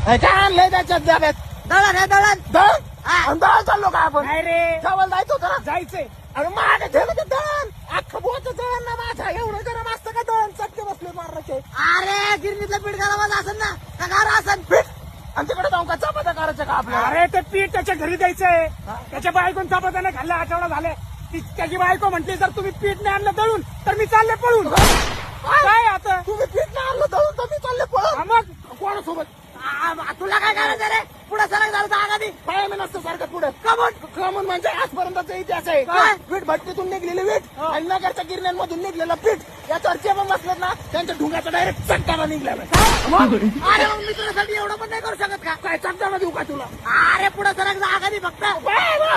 काय आणलंय त्याच्यात डब्यात? दळण आहे दळण. दळण? हा. आणि दळण चाललो का आपण? नाही रे जेवायला जायचं होतं ना. जायचंय. अरे मागे ठेवलं ते दळण. अख्खं बोचं दळण ना माझ्या. एवढं गरम असतं का दळण? चटके बसले मारण्याचे. अरे गिरणीतलं पीठ गरमच असेल ना का गार असेल? पीठ आणि तिकडे जाऊन का चपात्या करायच्या का आपल्याला? अरे ते पीठ त्याच्या घरी द्यायचंय. त्याच्या बायकोन चपात्याने खाल्ला आठवडा झाले. त्याची बायको म्हटली जर तुम्ही पीठ नाही आणलं दळून तर मी चालले पळून. काय आता तुम्ही पीठ नाही आणलं दळून तर मी चालले हा पळत. मग कोणासोबत? तुला काय करायचं रे? पुढे सरक झालं तर आगादी. काय मी नसतं सारखं पुढे. कमोन. कमून म्हणजे आजपर्यंतचा इतिहास आहे. काय? वीट भट्टीतून निघलेले वीट आणि नगरच्या गिरण्यांमधून निघलेलं पीठ याच्यावर चेपा बसलेत ना त्यांच्या ढुंगाचा डायरेक्ट चट्टाना निघला. अरे मग मी तुझ्यासाठी एवढं पण नाही करू शकत का? काय चट्टाना देऊ का तुला? अरे पुढे सरक जा आगादी फक्त. Bye, bye.